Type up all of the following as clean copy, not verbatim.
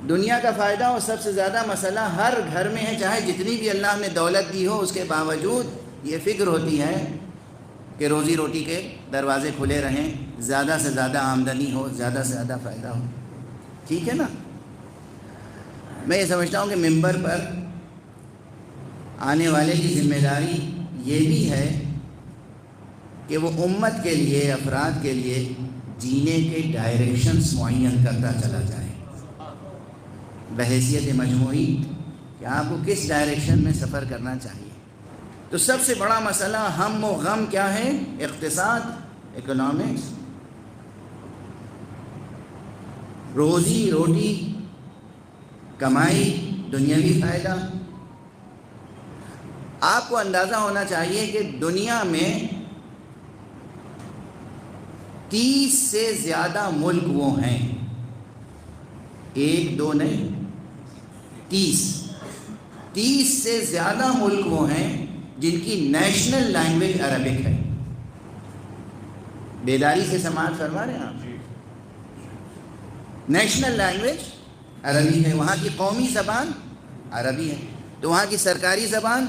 دنیا کا فائدہ اور سب سے زیادہ مسئلہ ہر گھر میں ہے، چاہے جتنی بھی اللہ نے دولت دی ہو، اس کے باوجود یہ فکر ہوتی ہے کہ روزی روٹی کے دروازے کھلے رہیں، زیادہ سے زیادہ آمدنی ہو، زیادہ سے زیادہ فائدہ ہو. ٹھیک ہے نا؟ میں یہ سمجھتا ہوں کہ ممبر پر آنے والے کی ذمہ داری یہ بھی ہے کہ وہ امت کے لیے، افراد کے لیے جینے کے ڈائریکشنز معین کرتا چلا جائے بحیثیت مجموعی کہ آپ کو کس ڈائریکشن میں سفر کرنا چاہیے. تو سب سے بڑا مسئلہ ہم و غم کیا ہے؟ اقتصاد، اکنامکس، روزی روٹی، کمائی، دنیاوی فائدہ. آپ کو اندازہ ہونا چاہیے کہ دنیا میں 30 سے زیادہ ملک وہ ہیں، ایک دو نہیں، 30 سے زیادہ ملک وہ ہیں جن کی نیشنل لینگویج عربک ہے. بیداری سے سماعت فرما رہے ہیں آپ؟ نیشنل لینگویج عربی ہے، وہاں کی قومی زبان عربی ہے. تو وہاں کی سرکاری زبان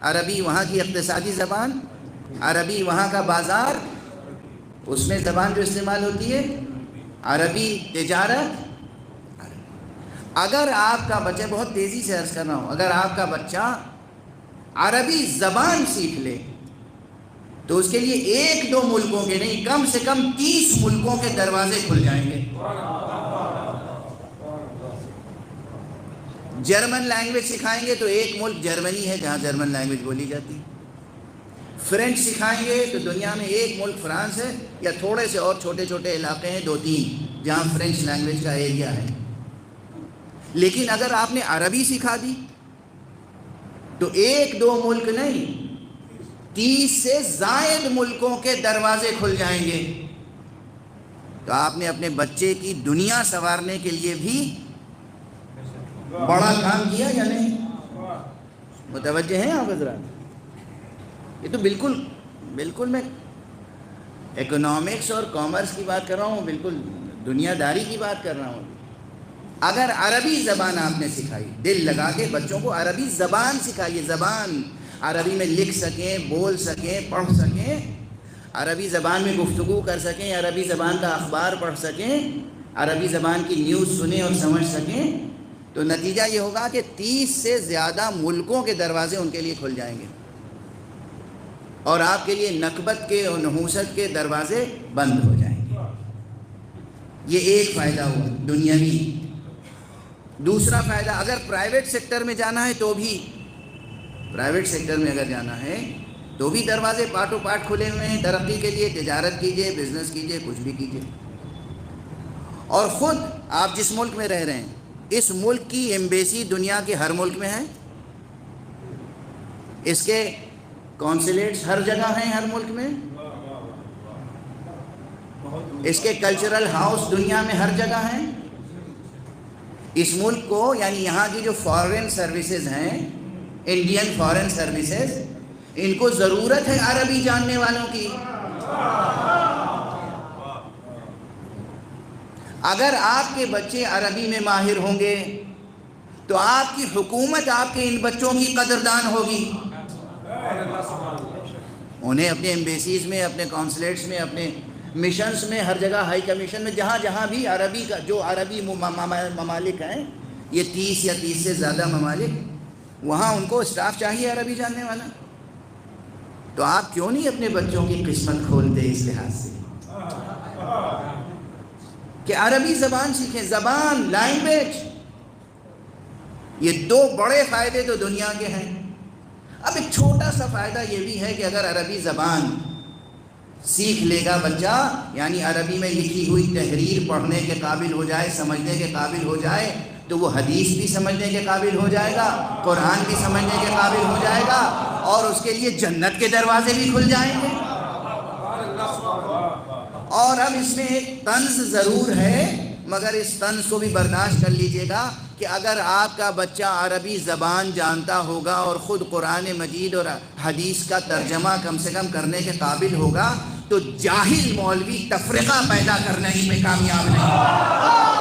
عربی، وہاں کی اقتصادی زبان عربی، وہاں کا بازار، اس میں زبان جو استعمال ہوتی ہے عربی، تجارت. اگر آپ کا بچہ، بہت تیزی سے عرض کر رہا ہوں، اگر آپ کا بچہ عربی زبان سیکھ لے تو اس کے لیے ایک دو ملکوں کے نہیں، کم سے کم 30 ملکوں کے دروازے کھل جائیں گے. جرمن لینگویج سکھائیں گے تو ایک ملک جرمنی ہے جہاں جرمن لینگویج بولی جاتی ہے. فرینچ سکھائیں گے تو دنیا میں ایک ملک فرانس ہے، یا تھوڑے سے اور چھوٹے چھوٹے علاقے ہیں، 2-3 جہاں فرینچ لینگویج کا ایریا ہے. لیکن اگر آپ نے عربی سکھا دی تو ایک دو ملک نہیں، 30 سے زائد ملکوں کے دروازے کھل جائیں گے. تو آپ نے اپنے بچے کی دنیا سنوارنے کے لیے بھی بڑا کام کیا یا نہیں؟ متوجہ ہیں آپ حضرات؟ یہ تو بالکل میں اکنامکس اور کامرس کی بات کر رہا ہوں، بالکل دنیا داری کی بات کر رہا ہوں. اگر عربی زبان آپ نے سکھائی، دل لگا کے بچوں کو عربی زبان سکھائیے، زبان عربی میں لکھ سکیں، بول سکیں، پڑھ سکیں، عربی زبان میں گفتگو کر سکیں، عربی زبان کا اخبار پڑھ سکیں، عربی زبان کی نیوز سنیں اور سمجھ سکیں، تو نتیجہ یہ ہوگا کہ 30 سے زیادہ ملکوں کے دروازے ان کے لیے کھل جائیں گے اور آپ کے لیے نکبت کے اور نحوست کے دروازے بند ہو جائیں گے. یہ ایک فائدہ ہوا دنیاوی. دوسرا فائدہ، اگر پرائیویٹ سیکٹر میں جانا ہے تو بھی، پرائیویٹ سیکٹر میں اگر جانا ہے تو بھی دروازے پاٹو پاٹ کھلے ہوئے ہیں ترقی کے لیے. تجارت کیجئے، بزنس کیجئے، کچھ بھی کیجئے. اور خود آپ جس ملک میں رہ رہے ہیں، اس ملک کی ایمبیسی دنیا کے ہر ملک میں ہے، اس کے کونسلیٹس ہر جگہ ہیں ہر ملک میں، اس کے کلچرل ہاؤس دنیا میں ہر جگہ ہیں. اس ملک کو، یعنی یہاں کی جو فارن سروسز ہیں، انڈین فارن سروسز، ان کو ضرورت ہے عربی جاننے والوں کی. اگر آپ کے بچے عربی میں ماہر ہوں گے تو آپ کی حکومت آپ کے ان بچوں کی قدردان ہوگی. انہیں اپنے ایمبیسیز میں، اپنے کونسلیٹس میں، اپنے مشنز میں، ہر جگہ ہائی کمیشن میں، جہاں جہاں بھی عربی کا، جو عربی ممالک ہیں، یہ 30 یا 30 سے زیادہ ممالک، وہاں ان کو اسٹاف چاہیے عربی جاننے والا. تو آپ کیوں نہیں اپنے بچوں کی قسمت کھولتے اس لحاظ سے کہ عربی زبان سیکھیں؟ زبان، لینگویج، یہ 2 بڑے فائدے تو دنیا کے ہیں. اب ایک چھوٹا سا فائدہ یہ بھی ہے کہ اگر عربی زبان سیکھ لے گا بچہ، یعنی عربی میں لکھی ہوئی تحریر پڑھنے کے قابل ہو جائے، سمجھنے کے قابل ہو جائے، تو وہ حدیث بھی سمجھنے کے قابل ہو جائے گا، قرآن بھی سمجھنے کے قابل ہو جائے گا، اور اس کے لیے جنت کے دروازے بھی کھل جائیں گے. اور اب اس میں ایک طنز ضرور ہے، مگر اس طنز کو بھی برداشت کر لیجئے گا کہ اگر آپ کا بچہ عربی زبان جانتا ہوگا اور خود قرآن مجید اور حدیث کا ترجمہ کم سے کم کرنے کے قابل ہوگا، تو جاہل مولوی تفرقہ پیدا کرنے ہی میں کامیاب نہیں.